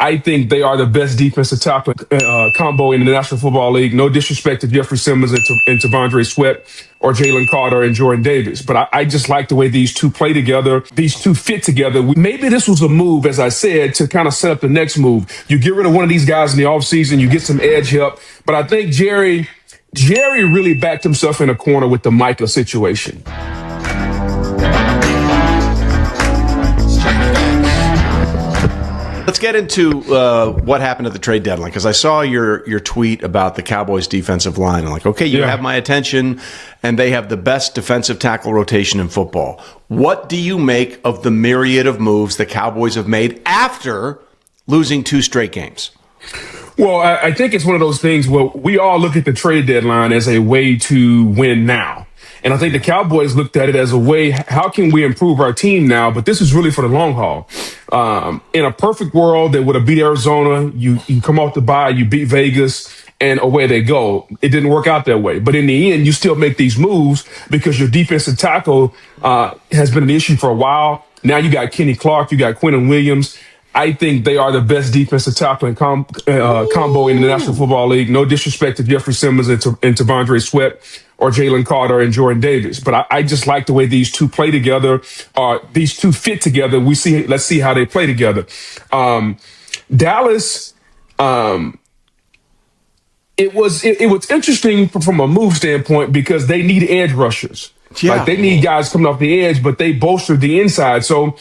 I think they are the best defensive tackle combo in the National Football League. No disrespect to Jeffrey Simmons and T'Vondre Sweat or Jalen Carter and Jordan Davis. But I just like the way these two play together. These two fit together. Maybe this was a move, as I said, to kind of set up the next move. You get rid of one of these guys in the offseason, you get some edge help. But I think Jerry really backed himself in a corner with the Micah situation. Let's get into what happened at the trade deadline, because I saw your tweet about the Cowboys defensive line. I'm like, okay, you have my attention, and they have the best defensive tackle rotation in football. What do you make of the myriad of moves the Cowboys have made after losing 2 straight games? Well, I think it's one of those things where we all look at the trade deadline as a way to win now. And I think the Cowboys looked at it as a way, how can we improve our team now? But this is really for the long haul. In a perfect world, they would have beat Arizona. You come off the bye, you beat Vegas, and away they go. It didn't work out that way. But in the end, you still make these moves because your defensive tackle has been an issue for a while. Now you got Kenny Clark, you got Quinnen Williams. I think they are the best defensive tackle combo in the National Football League. No disrespect to Jeffrey Simmons and T'Vondre Sweat or Jalen Carter and Jordan Davis. But I just like the way these two play together. These two fit together. Let's see how they play together. Dallas, it was interesting from a move standpoint because they need edge rushers. Yeah. Like they need guys coming off the edge, but they bolstered the inside. So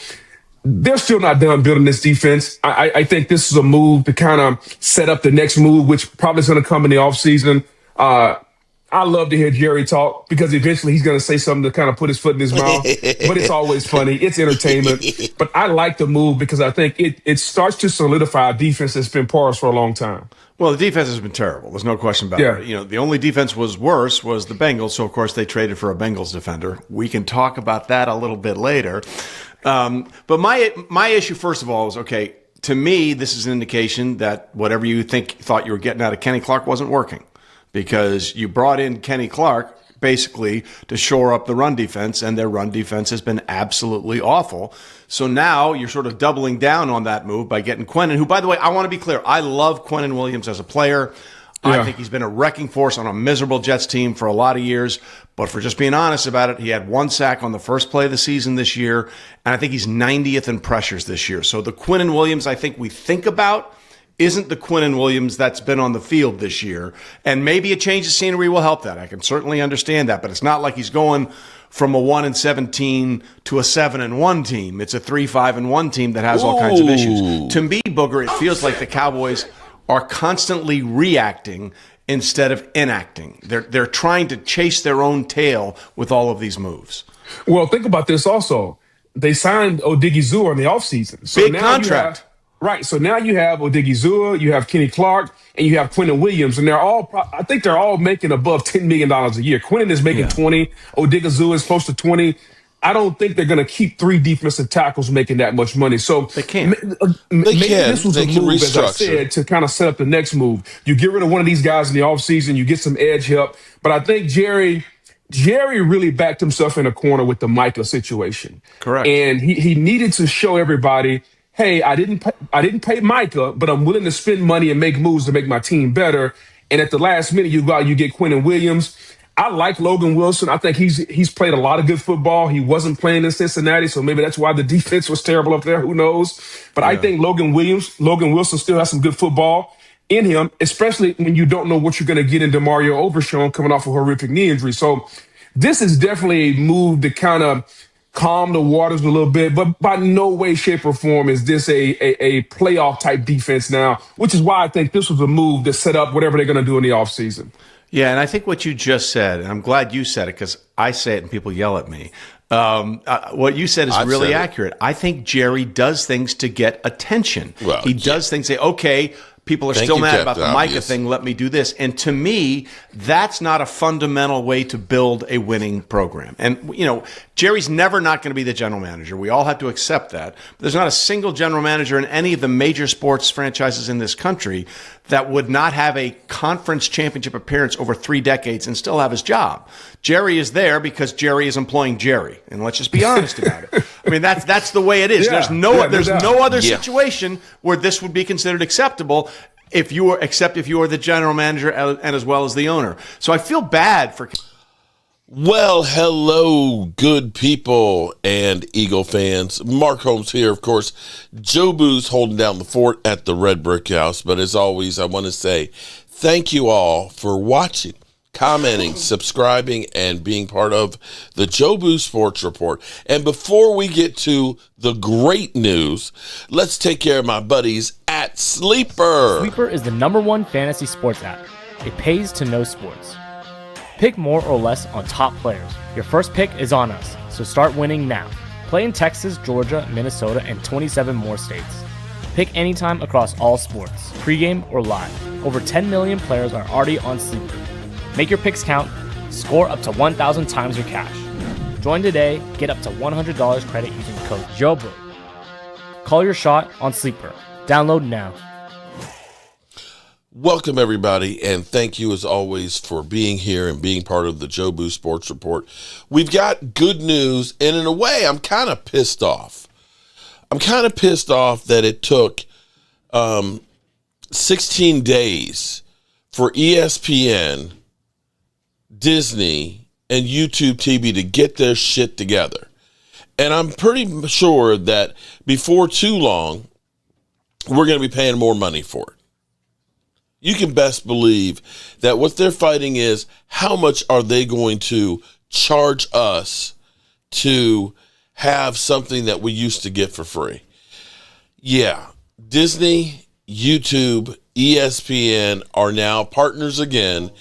they're still not done building this defense. I think this is a move to kind of set up the next move, which probably is going to come in the offseason. I love to hear Jerry talk because eventually he's going to say something to kind of put his foot in his mouth. But it's always funny. It's entertainment. But I like the move because I think it starts to solidify a defense that's been porous for a long time. Well, the defense has been terrible. There's no question about it. You know, the only defense was worse was the Bengals. So, of course, they traded for a Bengals defender. We can talk about that a little bit later. But my issue, first of all, is, okay, to me, this is an indication that whatever you thought you were getting out of Kenny Clark wasn't working, because you brought in Kenny Clark basically to shore up the run defense, and their run defense has been absolutely awful. So now you're sort of doubling down on that move by getting Quinnen, who, by the way, I want to be clear, I love Quinnen Williams as a player. I think he's been a wrecking force on a miserable Jets team for a lot of years. But for just being honest about it, he had 1 sack on the first play of the season this year, and I think he's 90th in pressures this year. So the Quinnen Williams I think we think about isn't the Quinnen Williams that's been on the field this year. And maybe a change of scenery will help that. I can certainly understand that. But it's not like he's going from a 1-17 to a 7-1 team. It's a 3-5-1 team that has all kinds of issues. To me, Booger, it feels like the Cowboys are constantly reacting instead of enacting. They're trying to chase their own tail with all of these moves. Well, think about this also. They signed Odigizua in the offseason. So big contract. Right. So now you have Odigizua, you have Kenny Clark, and you have Quinnen Williams. And I think they're all making above $10 million a year. Quinnen is making 20. Odigizua is close to 20. I don't think they're going to keep 3 defensive tackles making that much money. So they can't. Maybe this was a move, as I said, to kind of set up the next move. You get rid of one of these guys in the offseason, you get some edge help. But I think Jerry really backed himself in a corner with the Micah situation. Correct. And he needed to show everybody, hey, I didn't pay Micah, but I'm willing to spend money and make moves to make my team better. And at the last minute, you go out, you get Quinnen Williams. I like Logan Wilson. I think he's played a lot of good football. He wasn't playing in Cincinnati, so maybe that's why the defense was terrible up there. Who knows? But I think Logan Wilson still has some good football in him, especially when you don't know what you're going to get in DeMario Overshown coming off a horrific knee injury. So this is definitely a move to kind of calm the waters a little bit, but by no way, shape, or form is this a playoff type defense now, which is why I think this was a move to set up whatever they're going to do in the offseason. Yeah, and I think what you just said, and I'm glad you said it because I say it and people yell at me. What you said is really accurate. I think Jerry does things to get attention. Well, he does things, say, okay, people are still mad about the Micah thing, let me do this. And to me, that's not a fundamental way to build a winning program. And, you know, Jerry's never not going to be the general manager. We all have to accept that. But there's not a single general manager in any of the major sports franchises in this country that would not have a conference championship appearance over 3 decades and still have his job. Jerry is there because Jerry is employing Jerry. And let's just be honest about it. I mean, that's the way it is. There's no other situation where this would be considered acceptable if you are the general manager and as well as the owner. So I feel bad for. Well, hello, good people and Eagle fans. Mark Holmes here, of course. Joe Boo's holding down the fort at the Red Brick House. But as always, I want to say thank you all for watching, commenting, subscribing, and being part of the Joe Boo Sports Report. And before we get to the great news, let's take care of my buddies at Sleeper. Sleeper is the #1 fantasy sports app. It pays to know sports. Pick more or less on top players. Your first pick is on us, so start winning now. Play in Texas, Georgia, Minnesota, and 27 more states. Pick anytime across all sports, pregame or live. Over 10 million players are already on Sleeper. Make your picks count. Score up to 1,000 times your cash. Join today. Get up to $100 credit using code JOBO. Call your shot on Sleeper. Download now. Welcome, everybody, and thank you, as always, for being here and being part of the Joe Boo Sports Report. We've got good news, and in a way, I'm kind of pissed off. I'm kind of pissed off that it took 16 days for ESPN, Disney, and YouTube TV to get their shit together. And I'm pretty sure that before too long, we're going to be paying more money for it. You can best believe that what they're fighting is how much are they going to charge us to have something that we used to get for free. Yeah, Disney, YouTube, ESPN are now partners again,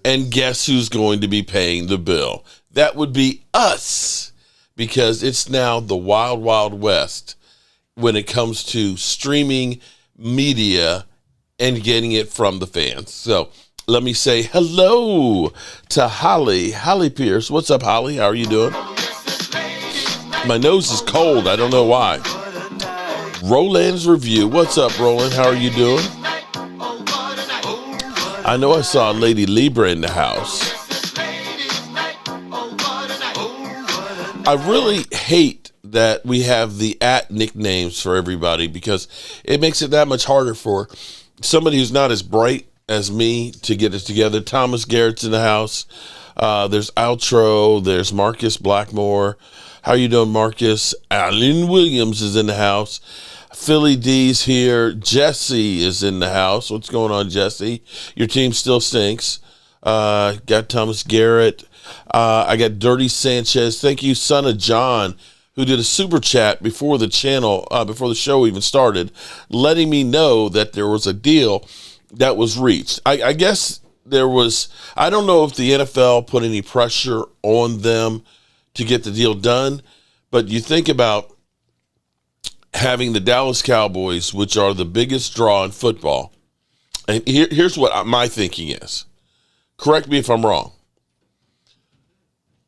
and guess who's going to be paying the bill? That would be us, because it's now the wild, wild west when it comes to streaming media and getting it from the fans. So let me say hello to Holly. Holly Pierce. What's up, Holly? How are you doing? My nose is cold. I don't know why. Roland's Review. What's up, Roland? How are you doing? I know I saw Lady Libra in the house. I really hate that we have the nicknames for everybody, because it makes it that much harder for somebody who's not as bright as me to get it together. Thomas Garrett's in the house. There's Outro. There's Marcus Blackmore. How you doing, Marcus? Alan Williams is in the house. Philly D's here. Jesse is in the house. What's going on, Jesse? Your team still stinks. Got Thomas Garrett. I got Dirty Sanchez. Thank you, Son of John, who did a super chat before the before the show even started, letting me know that there was a deal that was reached. I guess there was, I don't know if the NFL put any pressure on them to get the deal done, but you think about having the Dallas Cowboys, which are the biggest draw in football, and here's what my thinking is. Correct me if I'm wrong.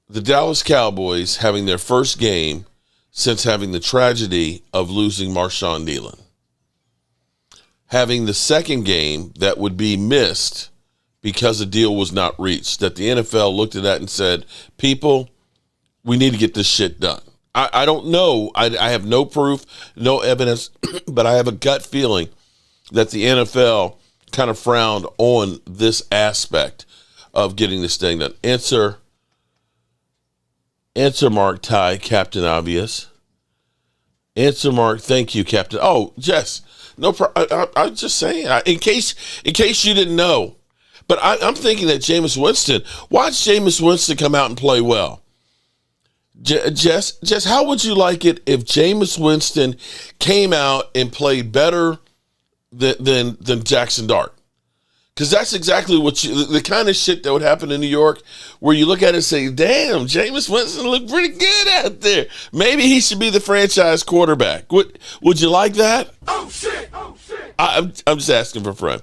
The Dallas Cowboys having their first game since having the tragedy of losing Marshawn Nealon. Having the second game that would be missed because a deal was not reached, that the NFL looked at that and said, people, we need to get this shit done. I don't know. I have no proof, no evidence, but I have a gut feeling that the NFL kind of frowned on this aspect of getting this thing done. Answer mark, Ty, Captain Obvious. Answer mark, thank you, Captain. Oh, Jess, no problem. I'm just saying, in case you didn't know, but I'm thinking that Jameis Winston, watch Jameis Winston come out and play well. Jess, how would you like it if Jameis Winston came out and played better than Jackson Dart? Because that's exactly the kind of shit that would happen in New York, where you look at it and say, damn, Jameis Winston looked pretty good out there. Maybe he should be the franchise quarterback. Would you like that? Oh, shit. I'm just asking for a friend.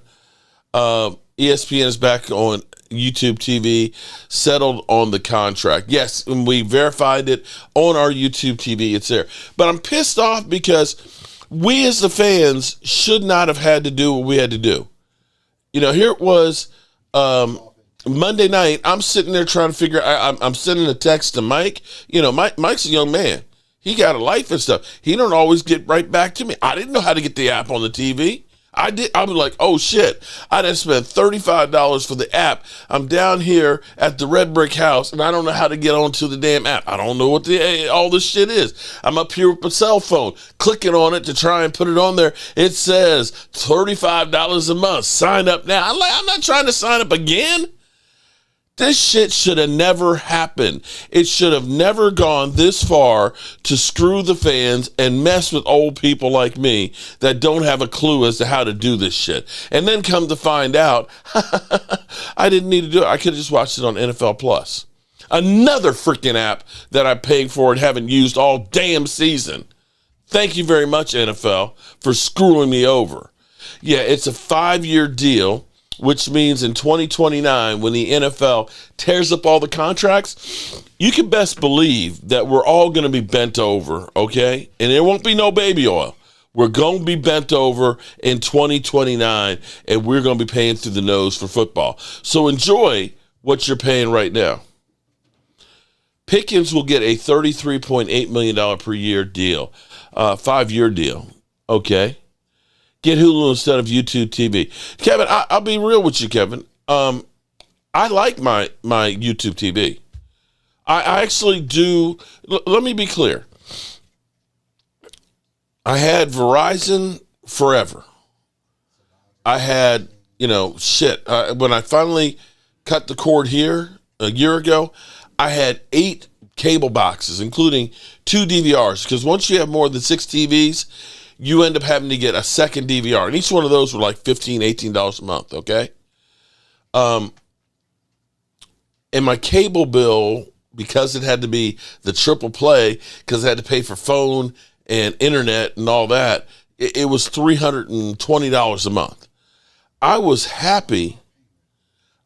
ESPN is back on YouTube TV, settled on the contract. Yes, and we verified it on our YouTube TV. It's there. But I'm pissed off because we as the fans should not have had to do what we had to do. Here it was Monday night. I'm sitting there trying to figure. I'm sending a text to Mike. Mike's a young man. He got a life and stuff. He don't always get right back to me. I didn't know how to get the app on the TV. I was like, oh shit. I done spent $35 for the app. I'm down here at the Red Brick House and I don't know how to get onto the damn app. I don't know what all this shit is. I'm up here with my cell phone, clicking on it to try and put it on there. It says $35 a month. Sign up now. I'm not trying to sign up again. This shit should have never happened. It should have never gone this far to screw the fans and mess with old people like me that don't have a clue as to how to do this shit. And then come to find out, I didn't need to do it. I could have just watched it on NFL Plus. Another freaking app that I'm paying for and haven't used all damn season. Thank you very much, NFL, for screwing me over. Yeah, it's a 5-year deal, which means in 2029, when the NFL tears up all the contracts, you can best believe that we're all going to be bent over, okay? And there won't be no baby oil. We're going to be bent over in 2029, and we're going to be paying through the nose for football. So enjoy what you're paying right now. Pickens will get a $33.8 million per year deal, 5-year deal, okay? Get Hulu instead of YouTube TV. Kevin, I'll be real with you, Kevin. I like my YouTube TV. I actually do. Let me be clear. I had Verizon forever. I had, when I finally cut the cord here a year ago, I had 8 cable boxes, including 2 DVRs, because once you have more than 6 TVs, you end up having to get a second DVR. And each one of those were like $15, $18 a month, okay? And my cable bill, because it had to be the triple play, because I had to pay for phone and internet and all that, it was $320 a month. I was happy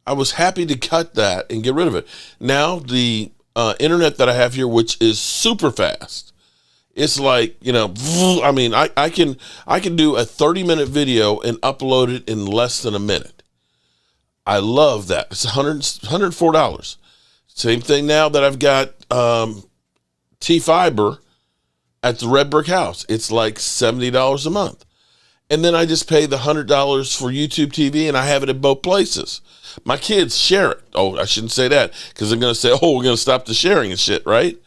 to cut that and get rid of it. Now, the internet that I have here, which is super fast, it's like, I can do a 30-minute video and upload it in less than a minute. I love that. It's $104. Same thing now that I've got T-Fiber at the Red Brick House. It's like $70 a month. And then I just pay the $100 for YouTube TV, and I have it at both places. My kids share it. Oh, I shouldn't say that, because they're going to say, oh, we're going to stop the sharing and shit, right?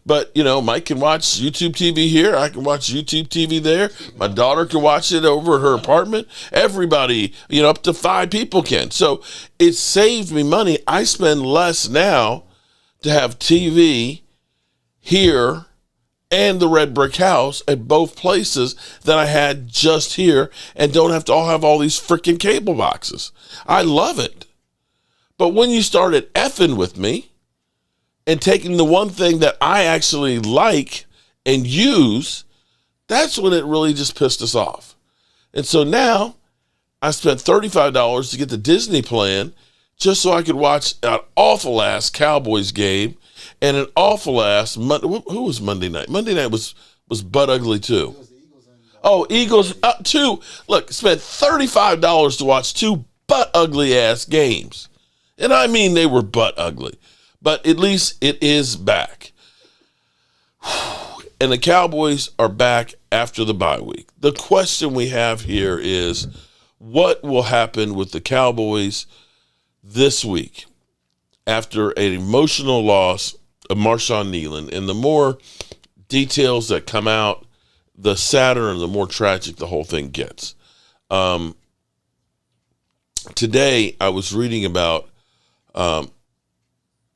But, Mike can watch YouTube TV here. I can watch YouTube TV there. My daughter can watch it over at her apartment. Everybody, up to 5 people can. So it saved me money. I spend less now to have TV here and the Red Brick House at both places than I had just here, and don't have to have all these freaking cable boxes. I love it. But when you started effing with me and taking the one thing that I actually like and use, that's when it really just pissed us off. And so now I spent $35 to get the Disney plan just so I could watch an awful ass Cowboys game and an awful ass who was Monday night? Monday night was butt ugly too. Eagles too. Look, spent $35 to watch 2 butt ugly ass games. And I mean they were butt ugly. But at least it is back. And the Cowboys are back after the bye week. The question we have here is, what will happen with the Cowboys this week after an emotional loss of Marshawn Kneeland? And the more details that come out, the sadder and the more tragic the whole thing gets. Today, I was reading about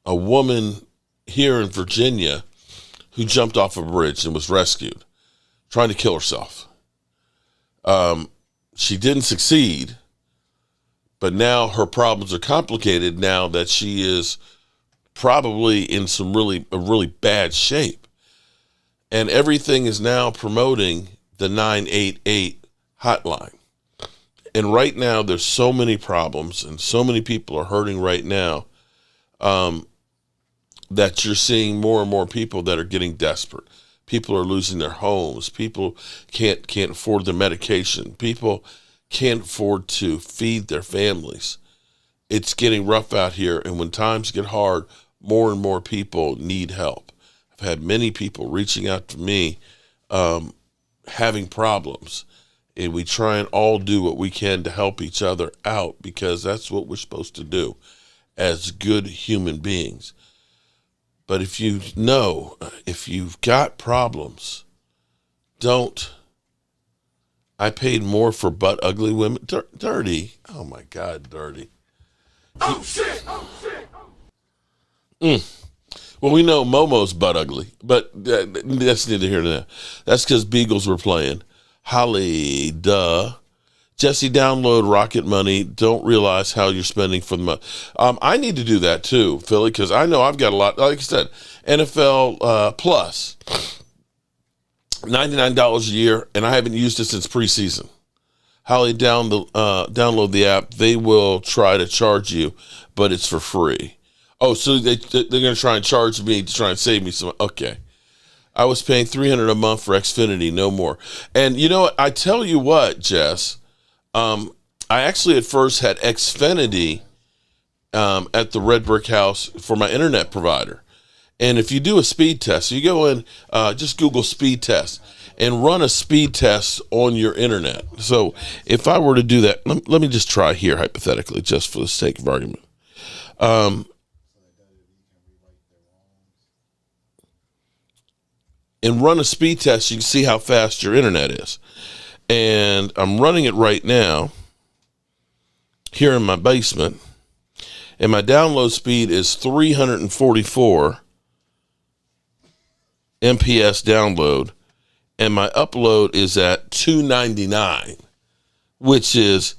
a woman here in Virginia who jumped off a bridge and was rescued, trying to kill herself. She didn't succeed, but now her problems are complicated now that she is probably in some really bad shape. And everything is now promoting the 988 hotline. And right now there's so many problems and so many people are hurting right now, that you're seeing more and more people that are getting desperate. People are losing their homes. People can't afford their medication. People can't afford to feed their families. It's getting rough out here, and when times get hard, more and more people need help. I've had many people reaching out to me having problems, and we try and all do what we can to help each other out, because that's what we're supposed to do as good human beings. But if you've got problems, don't. I paid more for butt ugly women. Dirty. Oh my God, dirty. Oh shit! Oh shit! Well, we know Momo's butt ugly, but that's neither here nor there. That's because Beagles were playing. Holly, duh. Jesse, download Rocket Money. Don't realize how you're spending for the month. I need to do that too, Philly, because I know I've got a lot. Like I said, NFL Plus, $99 a year, and I haven't used it since preseason. Holly, download the app. They will try to charge you, but it's for free. Oh, so they're going to try and charge me to try and save me some. Okay. I was paying $300 a month for Xfinity, no more. And you know what? I tell you what, Jess, I actually at first had Xfinity at the Red Brick House for my internet provider. And if you do a speed test, you go in, just Google speed test and run a speed test on your internet. So if I were to do that, let me just try here hypothetically, just for the sake of argument. And run a speed test, you can see how fast your internet is. And I'm running it right now here in my basement. And my download speed is 344 MPS download. And my upload is at 299, which is,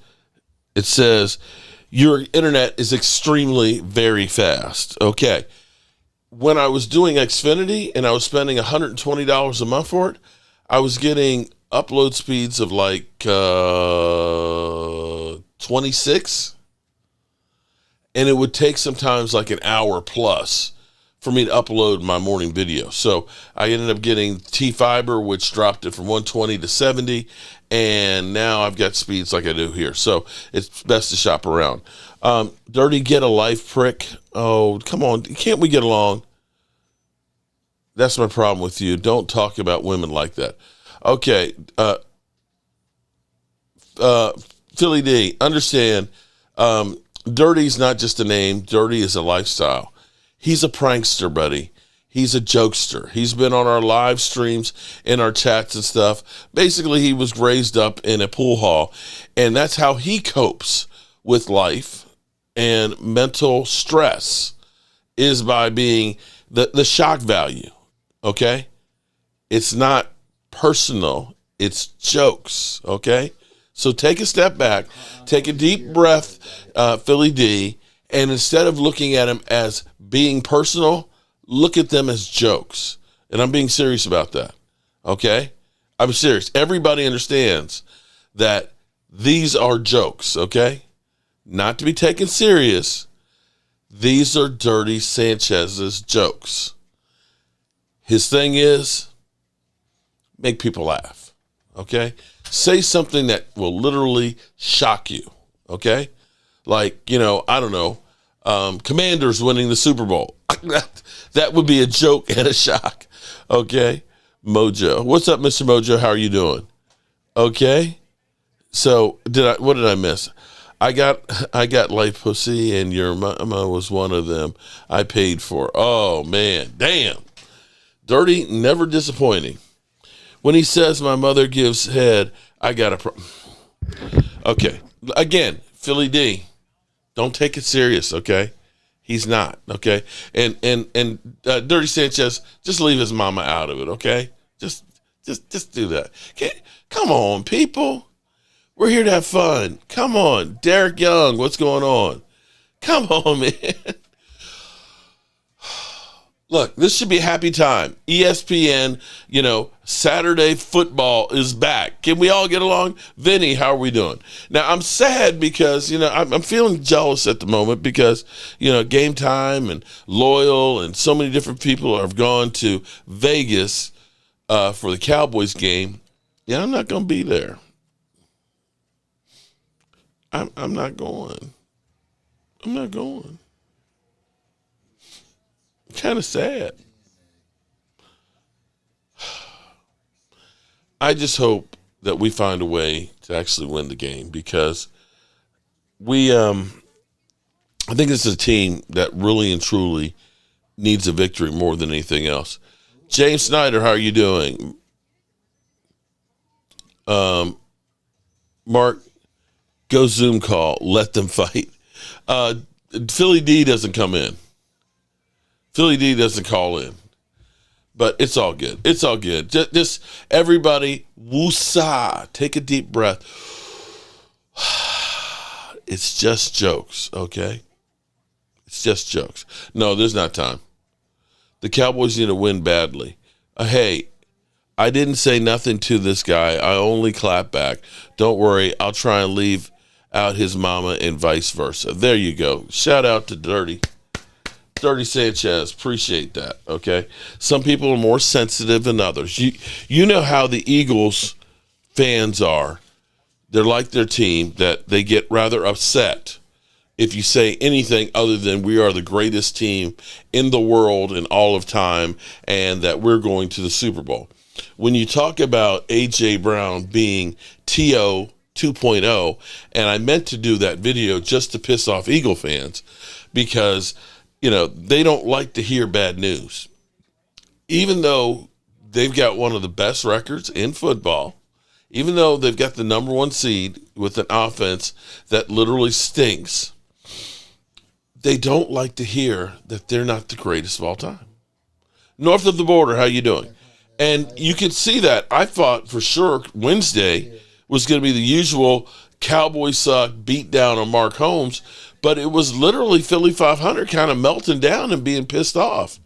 it says, your internet is extremely very fast. Okay. When I was doing Xfinity and I was spending $120 a month for it, I was getting upload speeds of like 26, and it would take sometimes like an hour plus for me to upload my morning video. So I ended up getting T-Fiber, which dropped it from 120 to 70, and now I've got speeds like I do here. So it's best to shop around. Dirty, get a life, prick. Oh, come on. Can't we get along? That's my problem with you. Don't talk about women like that. Okay. Philly D, understand, Dirty's not just a name. Dirty is a lifestyle. He's a prankster, buddy. He's a jokester. He's been on our live streams, in our chats and stuff. Basically, he was raised up in a pool hall, and that's how he copes with life and mental stress, is by being the shock value, okay? It's not personal. It's jokes, okay? So take a step back, take a deep breath, Philly D, and instead of looking at them as being personal, look at them as jokes. And I'm being serious about that, okay? I'm serious. Everybody understands that these are jokes, okay? Not to be taken serious. These are Dirty Sanchez's jokes. His thing is, make people laugh, okay? Say something that will literally shock you, okay? Like, I don't know, Commanders winning the Super Bowl. That would be a joke and a shock, okay? Mojo. What's up, Mr. Mojo? How are you doing? Okay? So, what did I miss? I got life pussy, and your mama was one of them I paid for. Oh, man. Damn. Dirty, never disappointing. When he says my mother gives head, I got a Okay. Again, Philly D, don't take it serious, okay? He's not, okay? And Dirty Sanchez, just leave his mama out of it, okay? Just do that. Okay? Come on, people. We're here to have fun. Come on. Derek Young, what's going on? Come on, man. Look, this should be a happy time. ESPN, Saturday football is back. Can we all get along? Vinny, how are we doing? Now, I'm sad because, I'm feeling jealous at the moment because, Game Time and Loyal and so many different people have gone to Vegas for the Cowboys game. Yeah, I'm not going to be there. I'm not going. I'm not going. Kind of sad. I just hope that we find a way to actually win the game because I think this is a team that really and truly needs a victory more than anything else. James Snyder, how are you doing? Mark, go Zoom call. Let them fight. Philly D doesn't come in. Philly D doesn't call in. But it's all good. It's all good. Just everybody, woosah. Take a deep breath. It's just jokes, okay? It's just jokes. No, there's not time. The Cowboys need to win badly. Hey, I didn't say nothing to this guy. I only clap back. Don't worry. I'll try and leave out his mama and vice versa. There you go. Shout out to Dirty Sanchez. Appreciate that, okay? Some people are more sensitive than others. You know how the Eagles fans are. They're like their team, that they get rather upset if you say anything other than we are the greatest team in the world in all of time and that we're going to the Super Bowl. When you talk about A.J. Brown being T.O. 2.0, and I meant to do that video just to piss off Eagle fans because, they don't like to hear bad news. Even though they've got one of the best records in football, even though they've got the number one seed with an offense that literally stinks, they don't like to hear that they're not the greatest of all time. North of the border, how you doing? And you can see that. I thought for sure Wednesday was going to be the usual Cowboys suck beat down on Mark Holmes, but it was literally Philly 500 kind of melting down and being pissed off.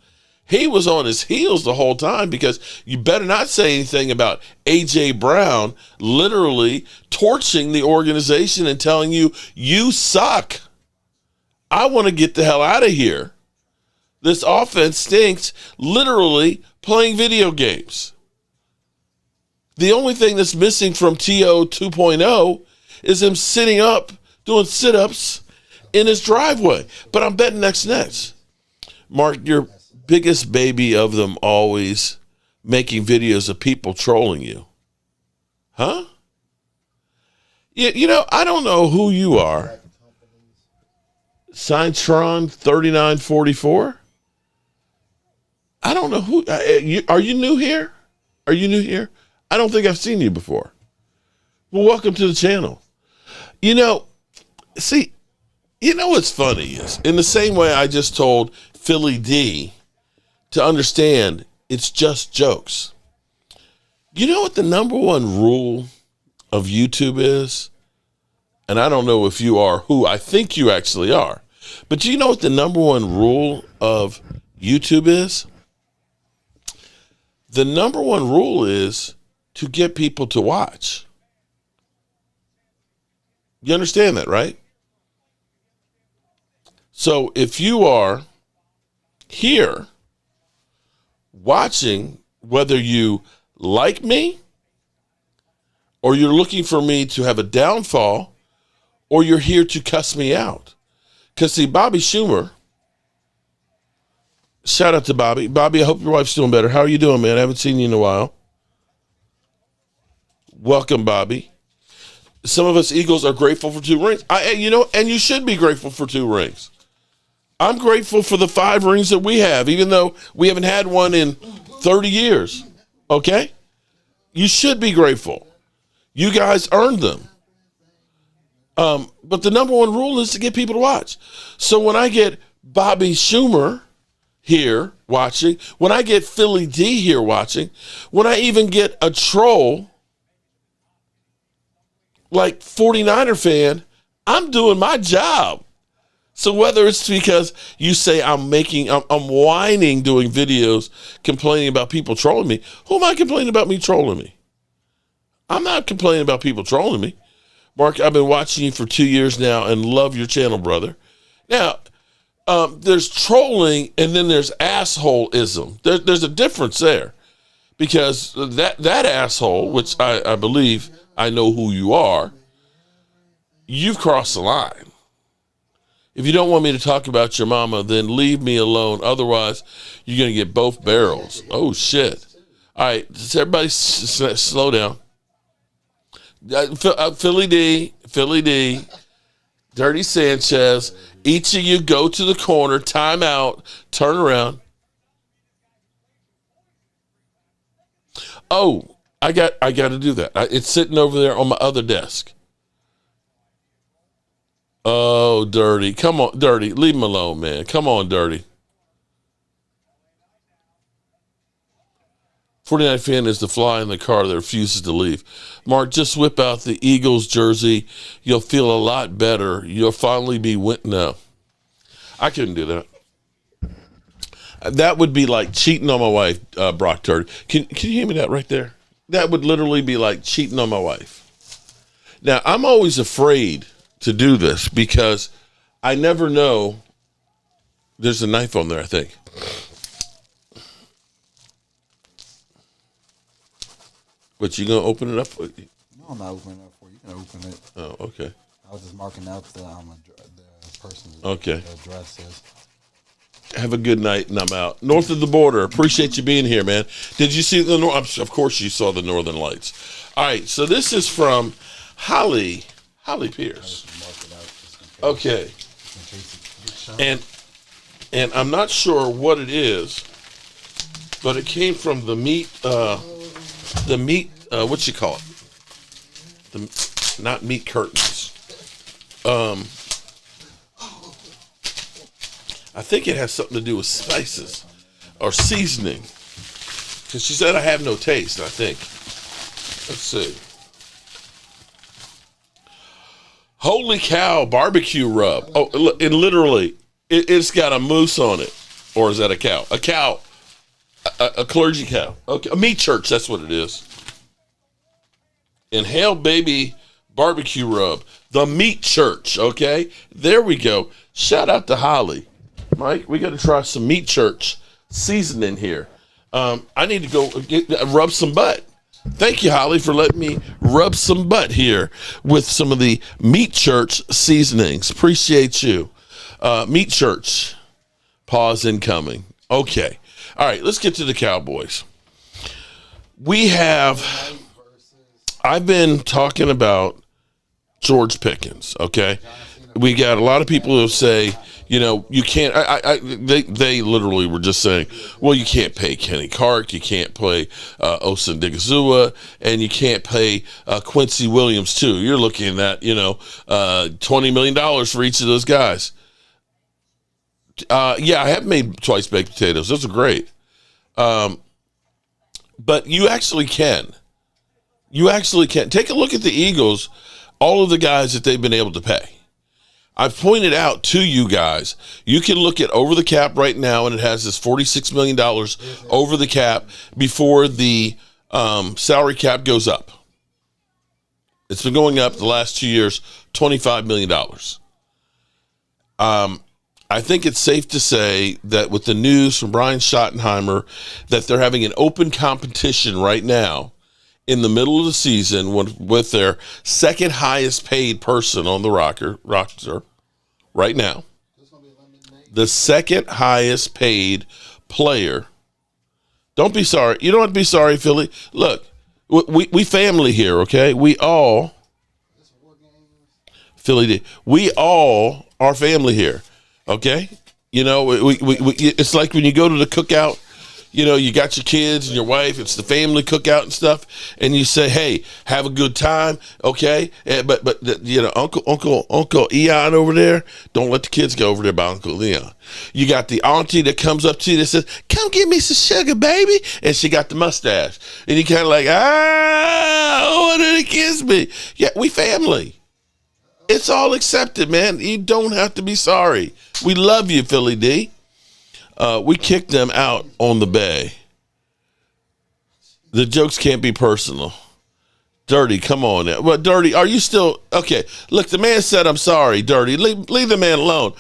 He was on his heels the whole time because you better not say anything about A.J. Brown literally torching the organization and telling you, you suck. I want to get the hell out of here. This offense stinks, literally playing video games. The only thing that's missing from T.O. 2.0 is him sitting up, doing sit-ups in his driveway. But I'm betting next. Mark, your biggest baby of them always making videos of people trolling you. Huh? I don't know who you are. Signtron 3944? I don't know who. Are you new here? Are you new here? I don't think I've seen you before. Well, welcome to the channel. What's funny is, in the same way I just told Philly D to understand it's just jokes. You know what the number one rule of YouTube is? And I don't know if you are who I think you actually are, but do you know what the number one rule of YouTube is? The number one rule is to get people to watch. You understand that, right? So if you are here watching, whether you like me or you're looking for me to have a downfall or you're here to cuss me out. Because see, Bobby Schumer, shout out to Bobby. Bobby, I hope your wife's doing better. How are you doing, man? I haven't seen you in a while. Welcome, Bobby. Some of us Eagles are grateful for 2 rings. And you should be grateful for 2 rings. I'm grateful for the 5 rings that we have, even though we haven't had one in 30 years. Okay? You should be grateful. You guys earned them. But the number one rule is to get people to watch. So when I get Bobby Schumer here watching, when I get Philly D here watching, when I even get a troll like 49er fan, I'm doing my job. So whether it's because you say I'm whining doing videos complaining about people trolling me, who am I complaining about me trolling me? I'm not complaining about people trolling me. Mark, I've been watching you for 2 years now and love your channel, brother. Now, there's trolling and then there's assholeism. There's a difference there. Because that asshole, which I believe I know who you are, you've crossed the line. If you don't want me to talk about your mama, then leave me alone. Otherwise, you're going to get both barrels. Oh, shit. All right, does everybody slow down. Philly D, Dirty Sanchez, each of you go to the corner, time out, turn around. Oh, I got to do that. It's sitting over there on my other desk. Oh, Dirty. Come on, Dirty. Leave him alone, man. Come on, Dirty. 49 fan is the fly in the car that refuses to leave. Mark, just whip out the Eagles jersey. You'll feel a lot better. You'll finally be no. I couldn't do that. That would be like cheating on my wife, Brock Turd. Can you hear me that right there? That would literally be like cheating on my wife. Now, I'm always afraid to do this because I never know. There's a knife on there, I think. But you gonna open it up? No, I'm not opening it up for you. You can open it. Oh, okay. I was just marking out the person's Okay. address is. Have a good night, and I'm out. North of the border. Appreciate you being here, man. Did you see the of course you saw the Northern Lights. All right, so this is from Holly Pierce. Okay. And I'm not sure what it is, but it came from the meat what you call it? Not meat curtains. I think it has something to do with spices or seasoning. Because she said I have no taste, I think. Let's see. Holy cow, barbecue rub. Oh, and literally, it's got a moose on it. Or is that a cow? A cow. A clergy cow. Okay, a meat church, that's what it is. Inhale baby barbecue rub. The meat church, okay? There we go. Shout out to Holly. Mike, we got to try some meat church seasoning here. I need to go rub some butt. Thank you, Holly, for letting me rub some butt here with some of the meat church seasonings. Appreciate you. Meat church. Pause incoming. Okay. All right, let's get to the Cowboys. I've been talking about George Pickens, okay? We got a lot of people who say, you can't. They literally were just saying, well, you can't pay Kenny Clark, you can't pay Osa Digazua, and you can't pay Quincy Williams too. You're looking at $20 million for each of those guys. Yeah, I have made twice baked potatoes. Those are great. But you actually can. Take a look at the Eagles. All of the guys that they've been able to pay. I've pointed out to you guys, you can look at over the cap right now, and it has this $46 million over the cap before the salary cap goes up. It's been going up the last 2 years, $25 million. I think it's safe to say that with the news from Brian Schottenheimer that they're having an open competition right now in the middle of the season with their second highest paid person on the roster right now. The second highest paid player. Don't be sorry. You don't have to be sorry, Philly. Look, we family here, okay? We all are family here, okay? It's like when you go to the cookout. You got your kids and your wife, it's the family cookout and stuff, and you say, hey, have a good time, okay? But Uncle Eon over there, don't let the kids go over there by Uncle Leon. You got the auntie that comes up to you that says, come give me some sugar, baby, and she got the mustache. And you kind of like, I want her to kiss me. Yeah, we family. It's all accepted, man. You don't have to be sorry. We love you, Philly D. We kicked them out on the Bay. The jokes can't be personal. Dirty, come on now. Well, Dirty, are you still... Okay, look, the man said, I'm sorry, Dirty. Leave the man alone.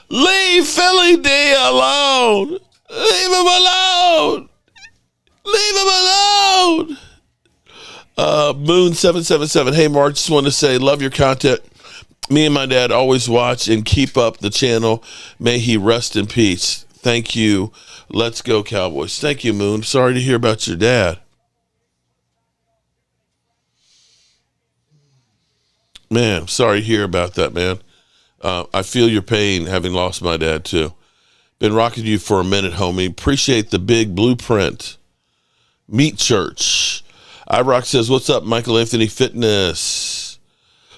Leave Philly D alone. Leave him alone. Leave him alone. Moon777. Hey, Mark, just want to say, love your content. Me and my dad always watch and keep up the channel. May he rest in peace. Thank you. Let's go, Cowboys. Thank you, Moon. Sorry to hear about your dad. Man, I'm sorry to hear about that, man. I feel your pain having lost my dad, too. Been rocking you for a minute, homie. Appreciate the big blueprint. Meat Church. iRock says, what's up, Michael Anthony Fitness?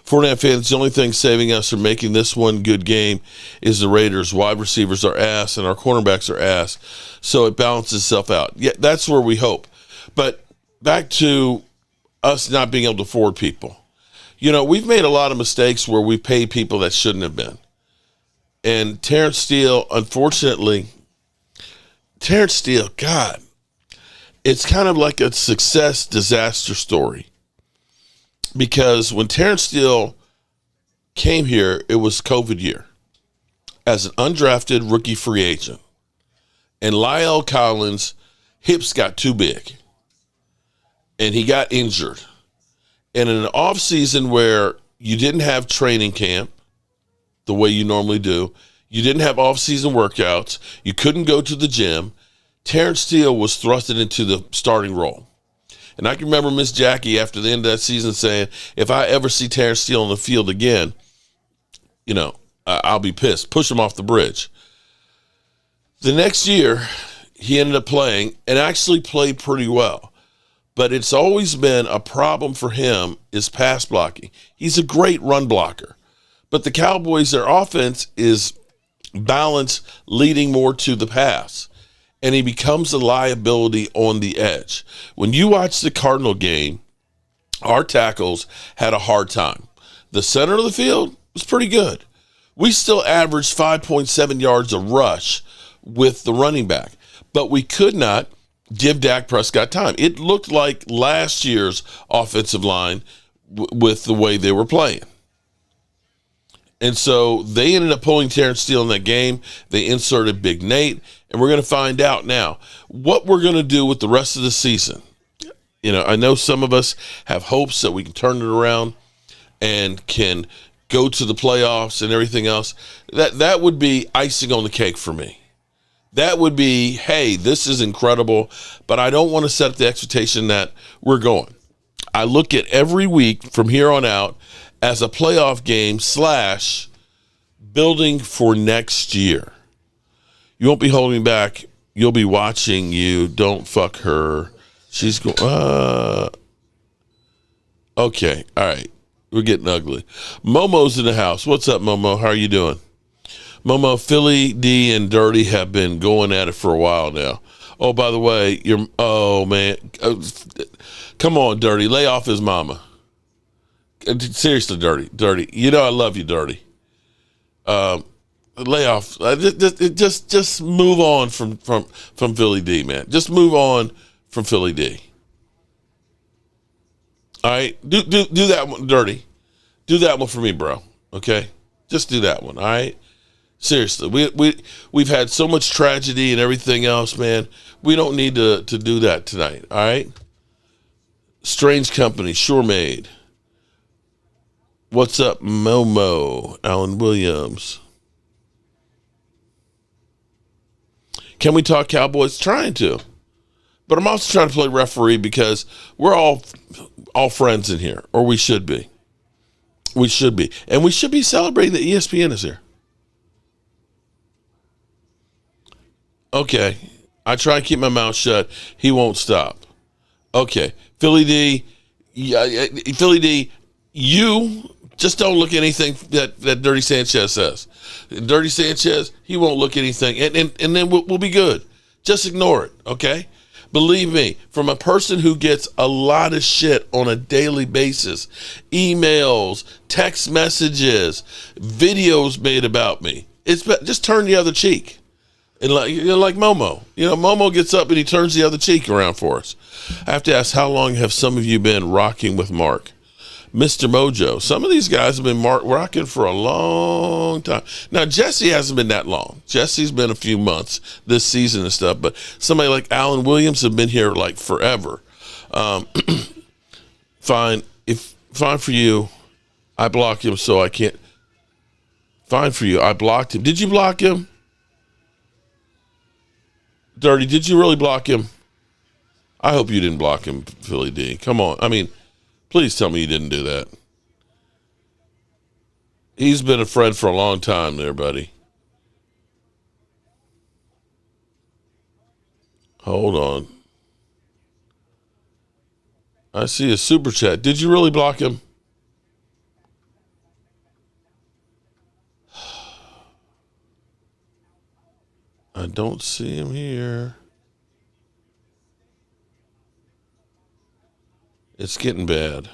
49 fans, the only thing saving us from making this one good game is the Raiders. Wide receivers are ass, and our cornerbacks are ass. So it balances itself out. Yeah, that's where we hope. But back to us not being able to afford people. You know, we've made a lot of mistakes where we paid people that shouldn't have been. And Terrence Steele, unfortunately, God, it's kind of like a success disaster story. Because when Terrence Steele came here, it was COVID year as an undrafted rookie free agent. And Lyle Collins' hips got too big. And he got injured. And in an off season where you didn't have training camp the way you normally do, you didn't have off season workouts, you couldn't go to the gym, Terrence Steele was thrusted into the starting role. And I can remember Miss Jackie after the end of that season saying, if I ever see Terrence Steele on the field again, you know, I'll be pissed. Push him off the bridge. The next year, he ended up playing and actually played pretty well. But it's always been a problem for him is pass blocking. He's a great run blocker. But the Cowboys, their offense is balanced, leading more to the pass. And he becomes a liability on the edge. When you watch the Cardinal game, our tackles had a hard time. The center of the field was pretty good. We still averaged 5.7 yards a rush with the running back. But we could not give Dak Prescott time. It looked like last year's offensive line with the way they were playing. And so they ended up pulling Terrence Steele in that game. They inserted Big Nate, and we're going to find out now what we're going to do with the rest of the season. You know, I know some of us have hopes that we can turn it around and can go to the playoffs and everything else. That would be icing on the cake for me. That would be, hey, this is incredible, but I don't want to set up the expectation that we're going. I look at every week from here on out as a playoff game / building for next year. You won't be holding back. You'll be watching you. Don't fuck her. She's going, okay, all right. We're getting ugly. Momo's in the house. What's up, Momo? How are you doing? Momo, Philly D and Dirty have been going at it for a while now. Oh, by the way, oh, man. Come on, Dirty. Lay off his mama. Seriously, Dirty. You know I love you, Dirty. Lay off. Just move on from Philly D, man. Just move on from Philly D. All right? Do that one, Dirty. Do that one for me, bro. Okay? Just do that one, all right? Seriously, we've had so much tragedy and everything else, man. We don't need to do that tonight, all right? Strange Company, Sure Made. What's up, Momo? Alan Williams. Can we talk Cowboys? Trying to. But I'm also trying to play referee because we're all friends in here, or we should be. We should be. And we should be celebrating that ESPN is here. Okay, I try to keep my mouth shut. He won't stop. Okay, Philly D, you just don't look at anything that Dirty Sanchez says. Dirty Sanchez, he won't look at anything, and then we'll be good. Just ignore it, okay? Believe me, from a person who gets a lot of shit on a daily basis, emails, text messages, videos made about me, just turn the other cheek. And like Momo, Momo gets up and he turns the other cheek around for us. I have to ask, how long have some of you been rocking with Mark? Mr. Mojo, some of these guys have been rocking for a long time. Now, Jesse hasn't been that long. Jesse's been a few months this season and stuff, but somebody like Alan Williams have been here like forever. Fine for you. I block him so I can't. Fine for you. I blocked him. Did you block him? Dirty, did you really block him? I hope you didn't block him, Philly D. Come on. I mean, please tell me you didn't do that. He's been a friend for a long time there, buddy. Hold on. I see a super chat. Did you really block him? I don't see him here. It's getting bad.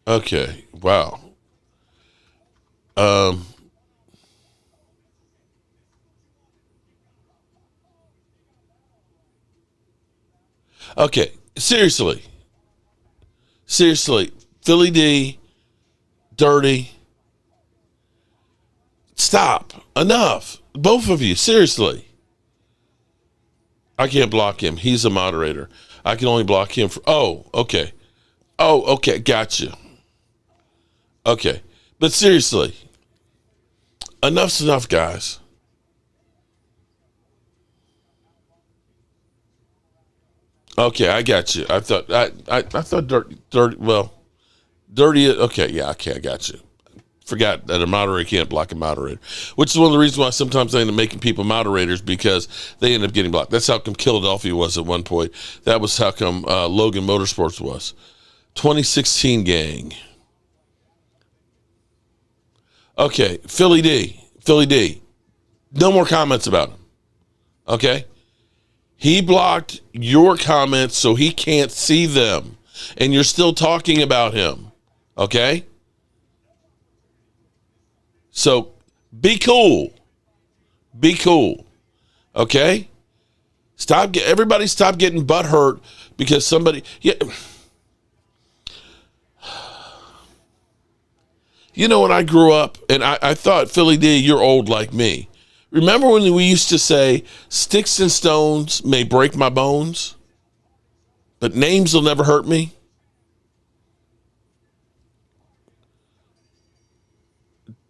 Okay. Wow. Okay. Seriously, Philly D, Dirty. Stop. Enough. Both of you. Seriously. I can't block him. He's a moderator. I can only block him for. Oh, okay. Oh, okay. Gotcha. Okay. But seriously, enough's enough, guys. Okay, I got you. I thought dirty. Well, dirty. Okay, yeah. Okay, I got you. Forgot that a moderator can't block a moderator, which is one of the reasons why sometimes I end up making people moderators, because they end up getting blocked. That's how come Philadelphia was at one point. That was how come Logan Motorsports was. 2016 gang. Okay, Philly D. No more comments about him. Okay? He blocked your comments so he can't see them, and you're still talking about him. Okay? So be cool. Be cool. Okay? Everybody stop getting butthurt because somebody. Yeah. You know, when I grew up, and I thought, Philly D, you're old like me. Remember when we used to say, sticks and stones may break my bones, but names will never hurt me?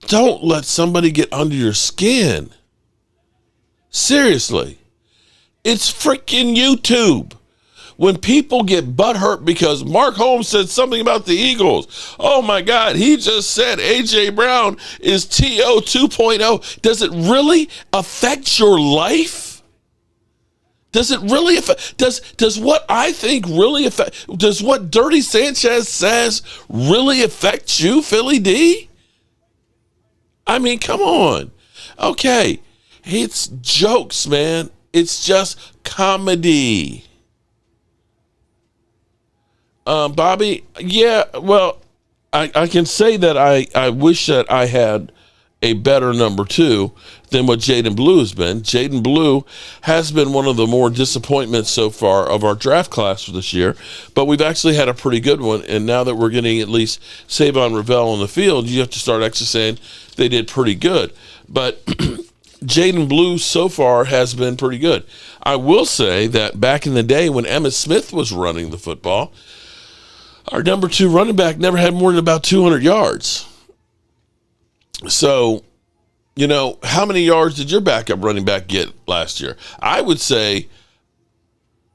Don't let somebody get under your skin. Seriously. It's freaking YouTube. When people get butthurt because Mark Holmes said something about the Eagles. Oh my God, he just said A.J. Brown is TO 2.0. Does it really affect your life? Does it really affect? Does what I think really affect? Does what Dirty Sanchez says really affect you, Philly D? I mean, come on. Okay, it's jokes, man. It's just comedy. Bobby, yeah, well, I can say that I wish that I had a better number 2 than what Jaden Blue has been. Jaden Blue has been one of the more disappointments so far of our draft class for this year, but we've actually had a pretty good one, and now that we're getting at least Savon Ravel on the field, you have to start actually saying they did pretty good. But Jaden Blue so far has been pretty good. I will say that back in the day when Emmitt Smith was running the football, our number 2 running back never had more than about 200 yards. So, you know, how many yards did your backup running back get last year? I would say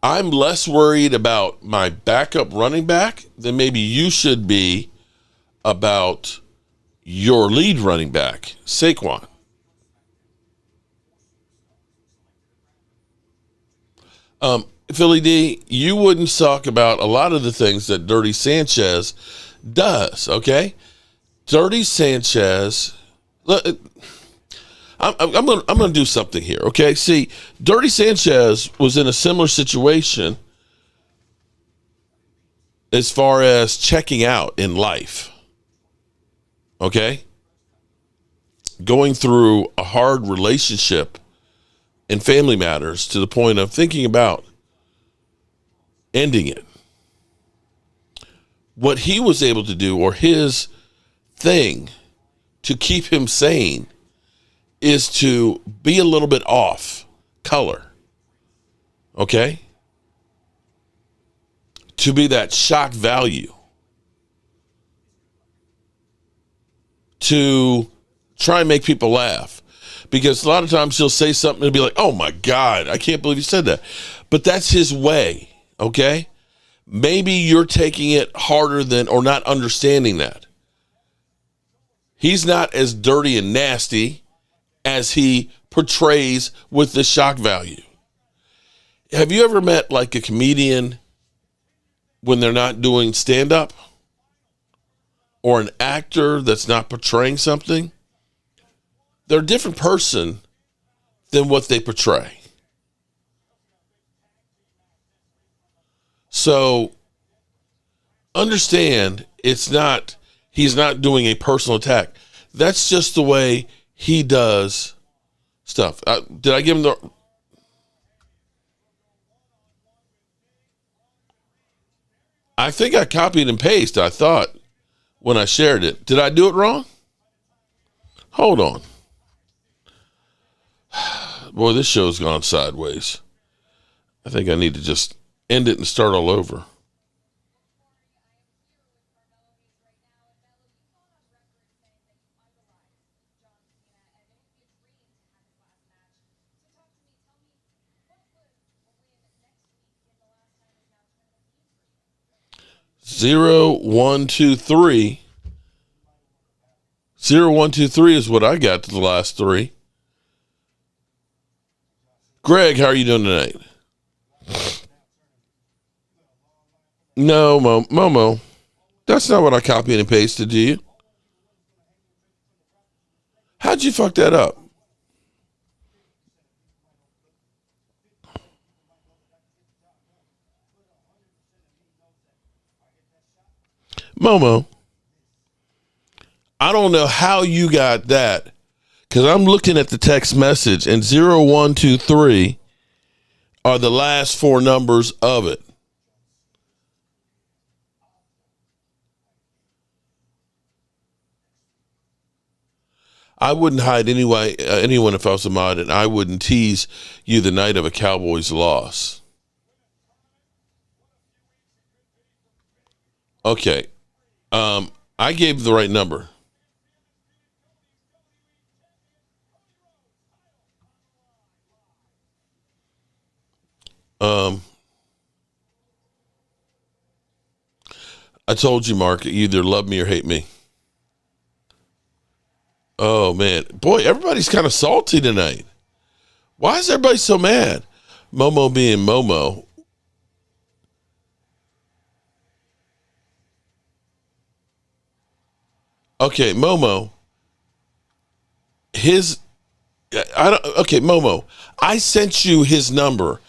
I'm less worried about my backup running back than maybe you should be about your lead running back, Saquon. Philly D, you wouldn't talk about a lot of the things that Dirty Sanchez does, okay? Dirty Sanchez, I'm going to do something here, okay? See, Dirty Sanchez was in a similar situation as far as checking out in life, okay? Going through a hard relationship and family matters to the point of thinking about ending it. What he was able to do, or his thing to keep him sane, is to be a little bit off color. Okay? to be that shock value, to try and make people laugh. Because a lot of times he'll say something and be like, oh my God, I can't believe he said that. But that's his way, okay? Maybe you're taking it harder than, or not understanding that. He's not as dirty and nasty as he portrays with the shock value. Have you ever met like a comedian when they're not doing stand-up? Or an actor that's not portraying something? They're a different person than what they portray. So understand he's not doing a personal attack. That's just the way he does stuff. Did I give him the... I think I copied and pasted, I thought, when I shared it. Did I do it wrong? Hold on. Boy, this show's gone sideways. I think I need to just end it and start all over. Zero, 1, 2, 3. 0, 1, 2, 3 is what I got to the last three. Greg, how are you doing tonight? No, Momo. That's not what I copied and pasted, do you? How'd you fuck that up? Momo, I don't know how you got that, because I'm looking at the text message, and 0, 1, 2, 3 are the last four numbers of it. I wouldn't hide anyone if I was a mod, and I wouldn't tease you the night of a Cowboys loss. Okay. I gave the right number. I told you, Mark, you either love me or hate me. Oh, man. Boy, everybody's kind of salty tonight. Why is everybody so mad? Momo being Momo. Okay, Momo. Momo. I sent you his number.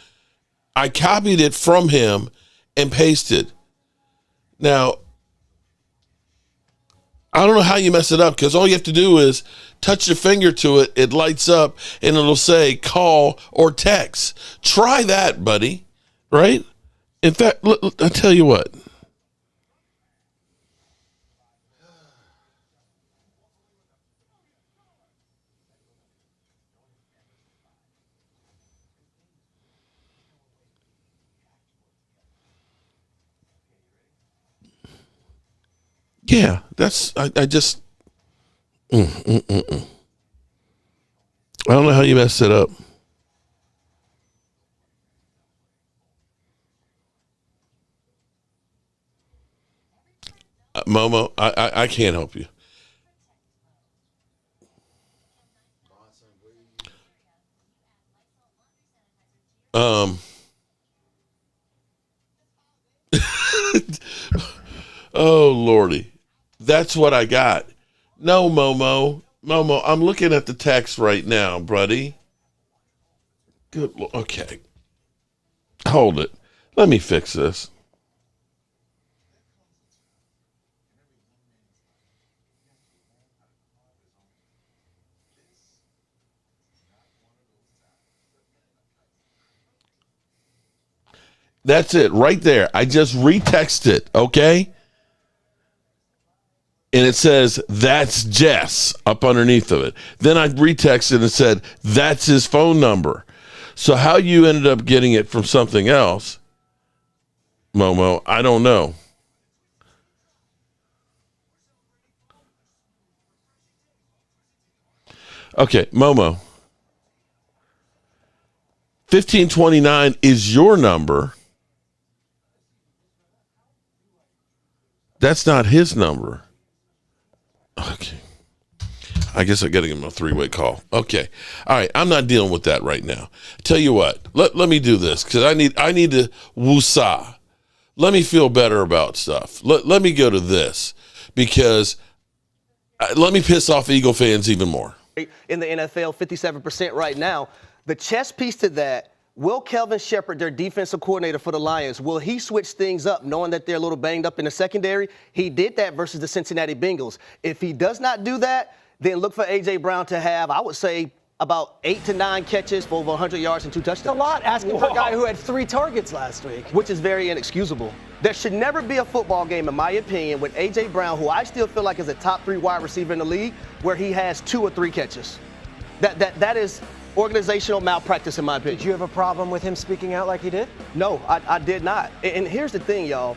I copied it from him and pasted. Now, I don't know how you mess it up, because all you have to do is touch your finger to it. It lights up and it'll say call or text. Try that, buddy. Right? In fact, I'll tell you what. Yeah, I just, I don't know how you messed it up. Momo, I can't help you. Oh, Lordy. That's what I got. No, Momo. Momo, I'm looking at the text right now, buddy. Good. Okay. Hold it. Let me fix this. That's it right there. I just retexted it, okay? And it says, that's Jess up underneath of it. Then I retexted and said, that's his phone number. So how you ended up getting it from something else, Momo, I don't know. Okay, Momo. 1529 is your number. That's not his number. Okay. I guess I got to give him a three-way call. Okay. All right. I'm not dealing with that right now. Tell you what. Let me do this because I need to woosah. Let me feel better about stuff. Let me go to this because let me piss off Eagle fans even more. In the NFL, 57% right now. The chess piece to that, will Kelvin Shepard, their defensive coordinator for the Lions, will he switch things up knowing that they're a little banged up in the secondary? He did that versus the Cincinnati Bengals. If he does not do that, then look for A.J. Brown to have, I would say, about 8 to 9 catches for over 100 yards and 2 touchdowns. That's a lot asking for a guy who had 3 targets last week. Which is very inexcusable. There should never be a football game, in my opinion, with A.J. Brown, who I still feel like is a top 3 wide receiver in the league, where he has 2 or 3 catches. That is organizational malpractice, in my opinion. Did you have a problem with him speaking out like he did? No, I did not. And here's the thing, y'all.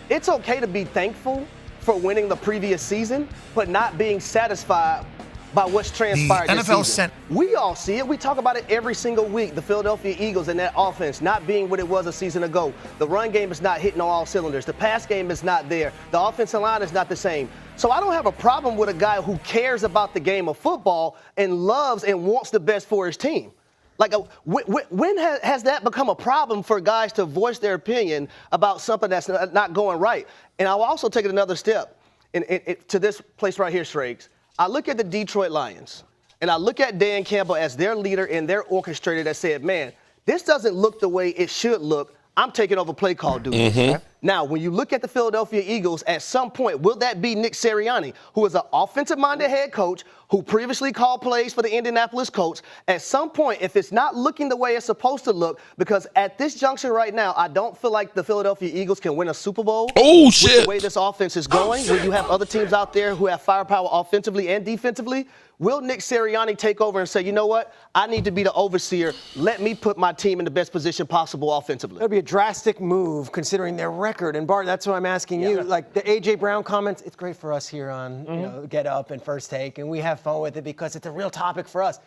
It's okay to be thankful for winning the previous season, but not being satisfied by what's transpired this season. We all see it. We talk about it every single week. The Philadelphia Eagles and that offense not being what it was a season ago. The run game is not hitting on all cylinders. The pass game is not there. The offensive line is not the same. So I don't have a problem with a guy who cares about the game of football and loves and wants the best for his team. Like, when has that become a problem for guys to voice their opinion about something that's not going right? And I'll also take it another step to this place right here, Shrakes. I look at the Detroit Lions, and I look at Dan Campbell as their leader and their orchestrator that said, man, this doesn't look the way it should look. I'm taking over play call duty. Mm-hmm. Now, when you look at the Philadelphia Eagles, at some point, will that be Nick Sirianni, who is an offensive-minded head coach who previously called plays for the Indianapolis Colts? At some point, if it's not looking the way it's supposed to look, because at this juncture right now, I don't feel like the Philadelphia Eagles can win a Super Bowl. Oh, shit. With the way this offense is going, when you have other teams out there who have firepower offensively and defensively, will Nick Sirianni take over and say, you know what, I need to be the overseer. Let me put my team in the best position possible offensively? That would be a drastic move considering their record. And Bart, that's what I'm asking you. Like the A.J. Brown comments, it's great for us here on Get Up and First Take, and we have fun with it because it's a real topic for us.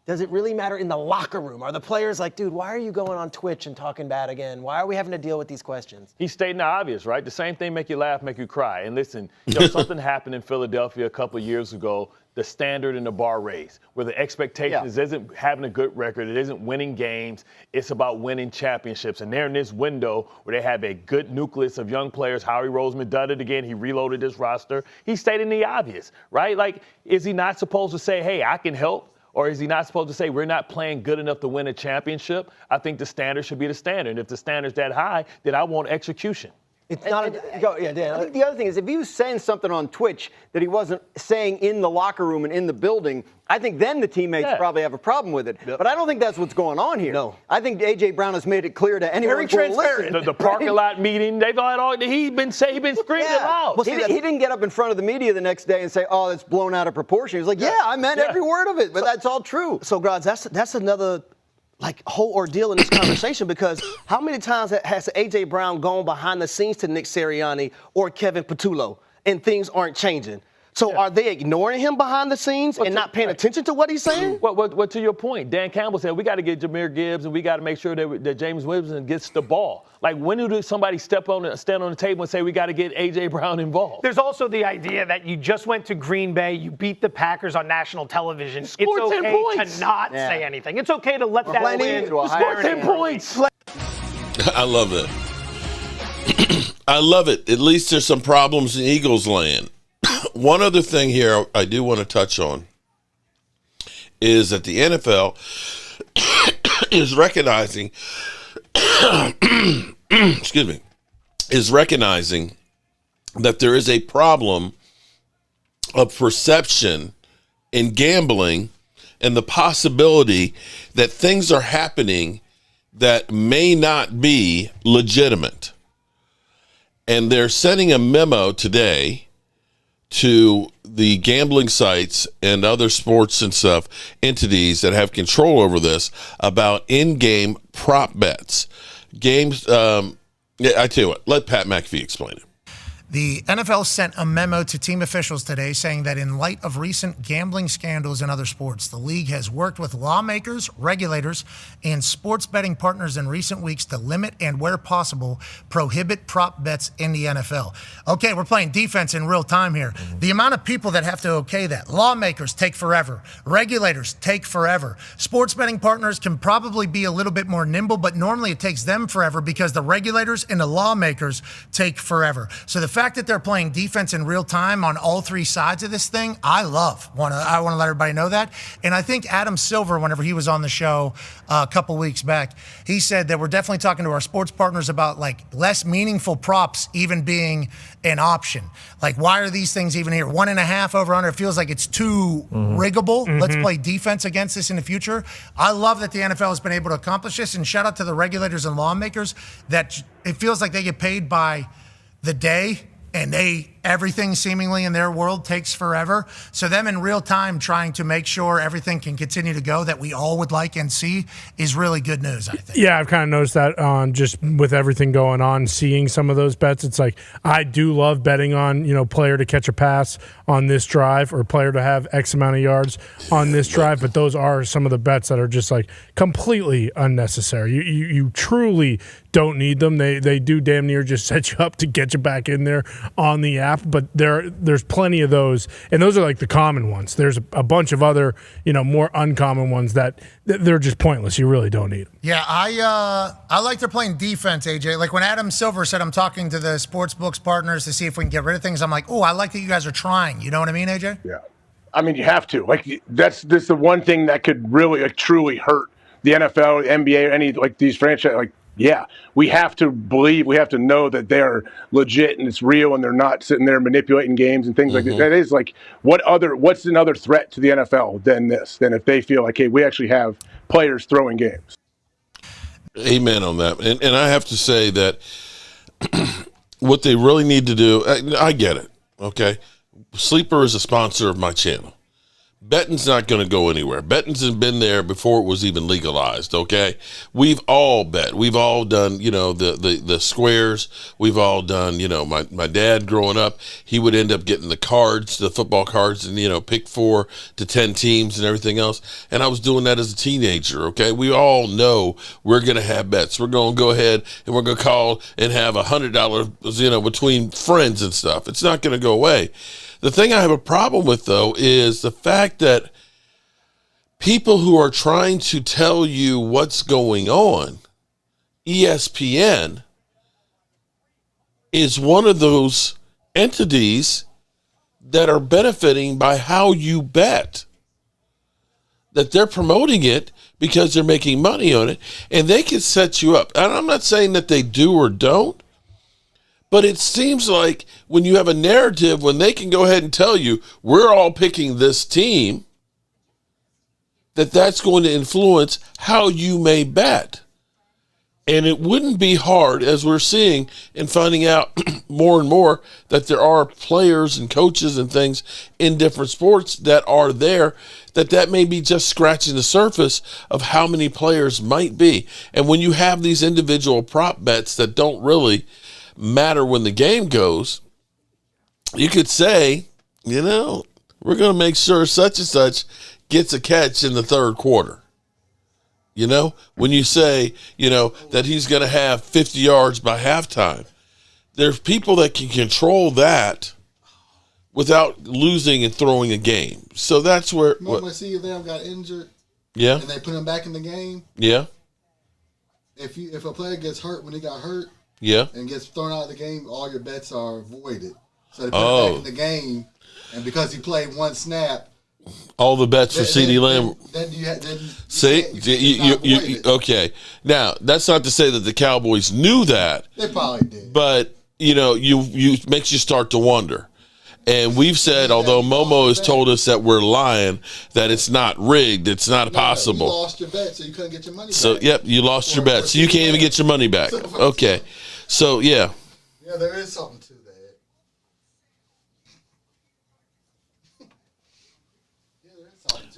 Does it really matter in the locker room? Are the players like, dude, why are you going on Twitch and talking bad again? Why are we having to deal with these questions? He's stating the obvious, right? The same thing make you laugh, make you cry. And listen, something happened in Philadelphia a couple of years ago. The standard and the bar raised, where the expectations isn't having a good record, it isn't winning games, it's about winning championships. And they're in this window where they have a good nucleus of young players. Howie Roseman did it again. He reloaded this roster. He's stating the obvious, right? Like, is he not supposed to say, hey, I can help? Or is he not supposed to say we're not playing good enough to win a championship? I think the standard should be the standard. And if the standard's that high, then I want execution. It's not Dan. I think the other thing is if he was saying something on Twitch that he wasn't saying in the locker room and in the building, I think then the teammates probably have a problem with it. Yep. But I don't think that's what's going on here. No. I think A.J. Brown has made it clear to anyone Very transparent. The parking lot meeting, they've all he's been screaming it loud. Well, he didn't get up in front of the media the next day and say, oh, it's blown out of proportion. He was like, I meant every word of it, but that's all true. So, Grods, that's another whole ordeal in this conversation because how many times has A.J. Brown gone behind the scenes to Nick Sirianni or Kevin Patullo and things aren't changing? So are they ignoring him behind the scenes and not paying attention to what he's saying? Well, to your point, Dan Campbell said we got to get Jahmyr Gibbs and we got to make sure that James Williamson gets the ball. Like, when do somebody stand on the table and say we got to get A.J. Brown involved? There's also the idea that you just went to Green Bay, you beat the Packers on national television. It's okay to not say anything. It's okay to let that win. Score 10 points. I love it. I love it. At least there's some problems in Eagles land. One other thing here I do want to touch on is that the NFL is recognizing is recognizing that there is a problem of perception in gambling and the possibility that things are happening that may not be legitimate. And they're sending a memo today to the gambling sites and other sports and stuff entities that have control over this about in-game prop bets. Games, Yeah, I tell you what. Let Pat McAfee explain it. The NFL sent a memo to team officials today saying that in light of recent gambling scandals in other sports, the league has worked with lawmakers, regulators, and sports betting partners in recent weeks to limit and, where possible, prohibit prop bets in the NFL. Okay, we're playing defense in real time here. The amount of people that have to okay that, lawmakers take forever, regulators take forever. Sports betting partners can probably be a little bit more nimble, but normally it takes them forever because the regulators and the lawmakers take forever. So the fact that they're playing defense in real time on all three sides of this thing, I love. I want to let everybody know that. And I think Adam Silver, whenever he was on the show a couple weeks back, he said that we're definitely talking to our sports partners about like less meaningful props even being an option. Like, why are these things even here? 1.5 over under. It feels like it's too riggable. Let's play defense against this in the future. I love that the NFL has been able to accomplish this, and shout out to the regulators and lawmakers that it feels like they get paid by the day, and everything seemingly in their world takes forever. So them in real time trying to make sure everything can continue to go that we all would like and see is really good news, I think. Yeah, I've kind of noticed that on just with everything going on, seeing some of those bets. It's like, I do love betting on, player to catch a pass on this drive or player to have X amount of yards on this drive. But those are some of the bets that are just like completely unnecessary. You truly don't need them. They do damn near just set you up to get you back in there on the app. But there's plenty of those, and those are like the common ones. There's a bunch of other, more uncommon ones that they're just pointless. You really don't need them. Yeah, I like they're playing defense, AJ. Like when Adam Silver said, I'm talking to the sports books partners to see if we can get rid of things. I'm like, oh, I like that you guys are trying. You know what I mean, AJ? Yeah. I mean, you have to. Like, this is the one thing that could really, truly hurt the NFL, the NBA, any, these franchise, yeah, we have to believe, we have to know that they're legit and it's real and they're not sitting there manipulating games and things like that. That is what's another threat to the NFL than this? Than if they feel like, hey, we actually have players throwing games. Amen on that. And I have to say that what they really need to do, I get it, okay? Sleeper is a sponsor of my channel. Betting's not going to go anywhere. Betting's has been there before it was even legalized, okay? We've all bet. We've all done, the squares. We've all done, my dad growing up, he would end up getting the cards, the football cards, and, pick 4 to 10 teams and everything else. And I was doing that as a teenager, okay? We all know we're going to have bets. We're going to go ahead and we're going to call and have $100, between friends and stuff. It's not going to go away. The thing I have a problem with, though, is the fact that people who are trying to tell you what's going on, ESPN, is one of those entities that are benefiting by how you bet. That they're promoting it because they're making money on it, and they can set you up. And I'm not saying that they do or don't, but it seems like when you have a narrative, when they can go ahead and tell you, we're all picking this team, that's going to influence how you may bet. And it wouldn't be hard, as we're seeing and finding out more and more, that there are players and coaches and things in different sports that are there, that may be just scratching the surface of how many players might be. And when you have these individual prop bets that don't really matter when the game goes, you could say, we're going to make sure such and such gets a catch in the third quarter. When you say, that he's going to have 50 yards by halftime, there's people that can control that without losing and throwing a game. So that's where. Remember, C. Lamb got injured. Yeah. And they put him back in the game. Yeah. If a player gets hurt when he got hurt. Yeah. And gets thrown out of the game, all your bets are voided. So they put him back in the game, and because he played one snap, all the bets for CD Lamb. Okay. Now, that's not to say that the Cowboys knew that. They probably did. But, you makes you start to wonder. And we've said, although Momo has told us that we're lying, that it's not rigged, it's not possible. You lost your bet, so you couldn't get your money back. So, yep, you lost your bet. So you can't even get your money back. Okay. So, yeah. Yeah, there is something to that.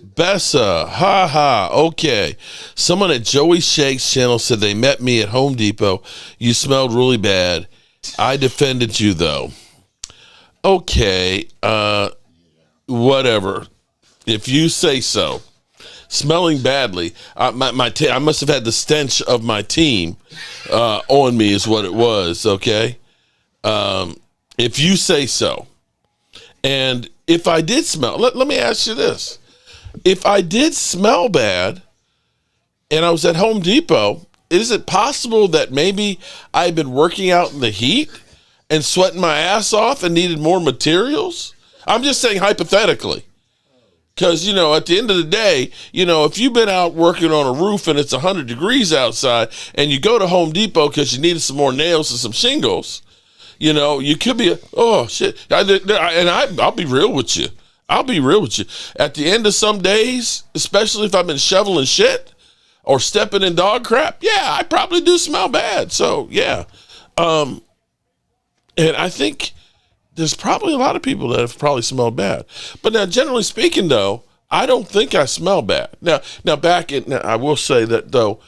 Bessa, ha ha. Okay. Someone at Joey Shake's channel said they met me at Home Depot. You smelled really bad. I defended you though. Okay. Whatever. If you say so. Smelling badly. I must have had the stench of my team on me is what it was. Okay. If you say so. And if I did smell, let me ask you this. If I did smell bad and I was at Home Depot, is it possible that maybe I've been working out in the heat and sweating my ass off and needed more materials? I'm just saying hypothetically. Because, at the end of the day, if you've been out working on a roof and it's 100 degrees outside and you go to Home Depot because you needed some more nails and some shingles, you could be, oh, shit. I'll be real with you. At the end of some days, especially if I've been shoveling shit or stepping in dog crap, yeah, I probably do smell bad. So, yeah. And I think there's probably a lot of people that have probably smelled bad. But now, generally speaking, though, I don't think I smell bad. Now I will say that, though,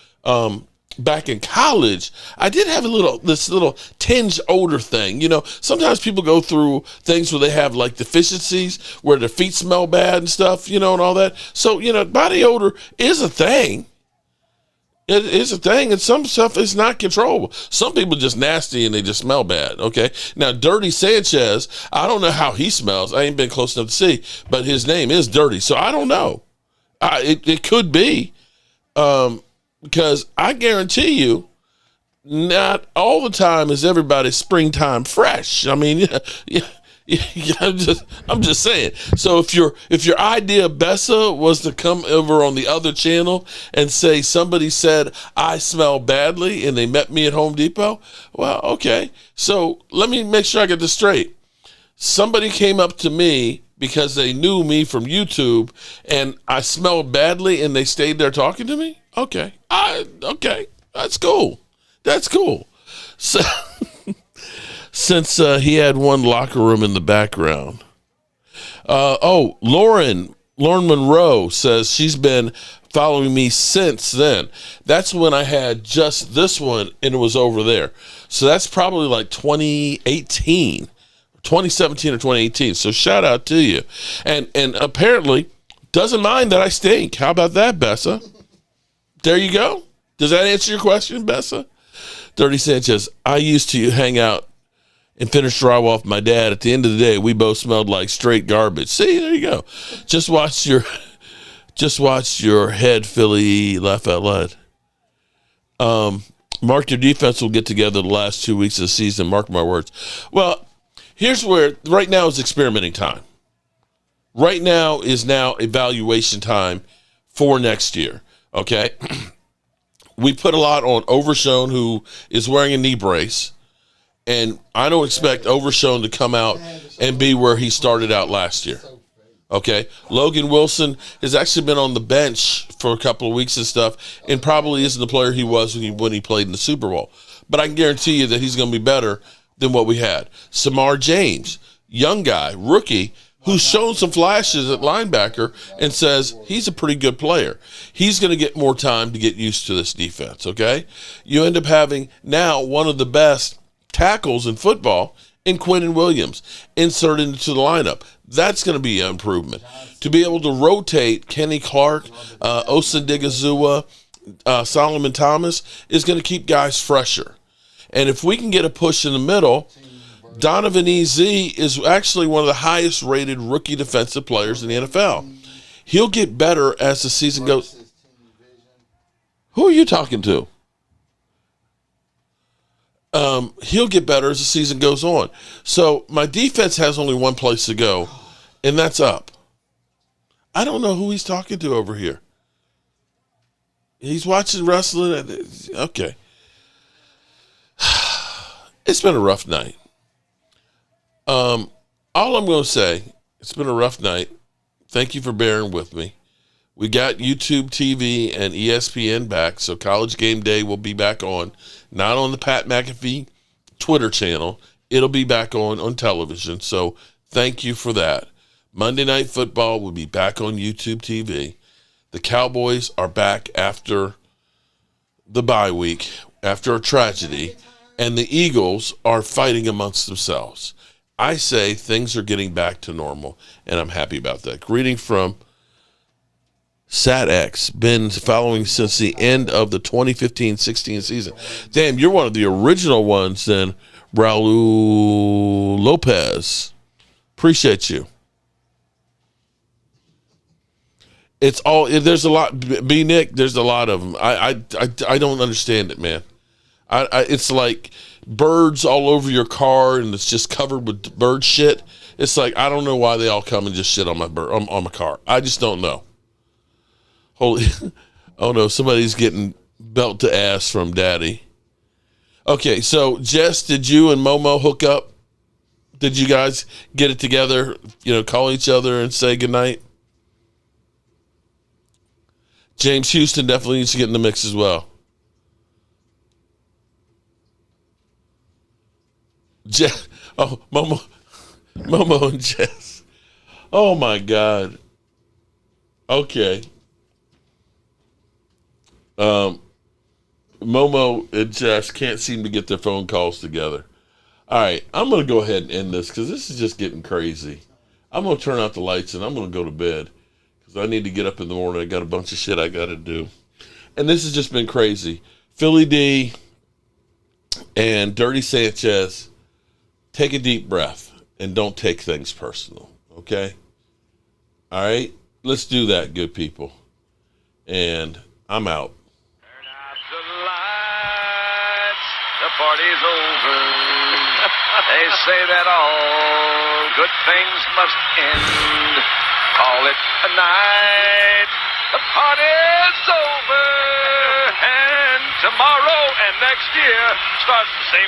back in college, I did have this little tinge odor thing. Sometimes people go through things where they have like deficiencies where their feet smell bad and stuff, and all that. So, body odor is a thing. It is a thing, and some stuff is not controllable. Some people are just nasty and they just smell bad, okay? Now, Dirty Sanchez, I don't know how he smells. I ain't been close enough to see, but his name is Dirty, so I don't know. It could be, because I guarantee you, not all the time is everybody springtime fresh. I mean, yeah. I'm just saying. So if your idea, Bessa, was to come over on the other channel and say somebody said I smell badly and they met me at Home Depot, well, okay. So let me make sure I get this straight. Somebody came up to me because they knew me from YouTube and I smelled badly and they stayed there talking to me? Okay. Okay. That's cool. So since he had one locker room in the background. Lauren Monroe says she's been following me since then. That's when I had just this one and it was over there. So that's probably like 2017 or 2018. So shout out to you. And apparently doesn't mind that I stink. How about that, Bessa? There you go. Does that answer your question, Bessa? Dirty Sanchez, I used to hang out and finish drywall with my dad. At the end of the day, we both smelled like straight garbage. See, there you go. Just watch your head, Philly, laugh out loud. Mark, your defense will get together the last 2 weeks of the season. Mark my words. Well, here's where right now is experimenting time. Right now is evaluation time for next year. Okay. We put a lot on Overshown, who is wearing a knee brace. And I don't expect Overshown to come out and be where he started out last year. Okay? Logan Wilson has actually been on the bench for a couple of weeks and stuff and probably isn't the player he was when he played in the Super Bowl. But I can guarantee you that he's going to be better than what we had. Samar James, young guy, rookie, who's shown some flashes at linebacker and says he's a pretty good player. He's going to get more time to get used to this defense, okay? You end up having now one of the best tackles in football in Quinnen Williams inserted into the lineup. That's going to be an improvement. To be able to rotate Kenny Clark, Osendigizua, Solomon Thomas is going to keep guys fresher. And if we can get a push in the middle, Donovan EZ is actually one of the highest rated rookie defensive players in the NFL. He'll get better as the season goes. Who are you talking to? He'll get better as the season goes on. So my defense has only one place to go, and that's up. I don't know who he's talking to over here. He's watching wrestling. Okay. It's been a rough night. All I'm going to say, it's been a rough night. Thank you for bearing with me. We got YouTube TV and ESPN back, so College Game Day will be back on. Not on the Pat McAfee Twitter channel. It'll be back on television, so thank you for that. Monday Night Football will be back on YouTube TV. The Cowboys are back after the bye week, after a tragedy, and the Eagles are fighting amongst themselves. I say things are getting back to normal, and I'm happy about that. Greeting from SatX, been following since the end of the 2015-16 season. Damn, you're one of the original ones then, Raul Lopez. Appreciate you. It's all, there's a lot, B. Nick, there's a lot of them. I don't understand it, man. It's like birds all over your car and it's just covered with bird shit. It's like, I don't know why they all come and just shit on my on my car. I just don't know. Holy, oh no, somebody's getting belt to ass from daddy. Okay, so Jess, did you and Momo hook up? Did you guys get it together, call each other and say goodnight? James Houston definitely needs to get in the mix as well. Momo and Jess. Oh my God. Okay. Momo and Jess can't seem to get their phone calls together. All right, I'm going to go ahead and end this because this is just getting crazy. I'm going to turn out the lights and I'm going to go to bed because I need to get up in the morning. I got a bunch of shit I got to do. And this has just been crazy. Philly D and Dirty Sanchez, take a deep breath and don't take things personal, okay? All right? Let's do that, good people. And I'm out. The party's over. They say that all good things must end. Call it a night. The party's over. And tomorrow and next year starts the same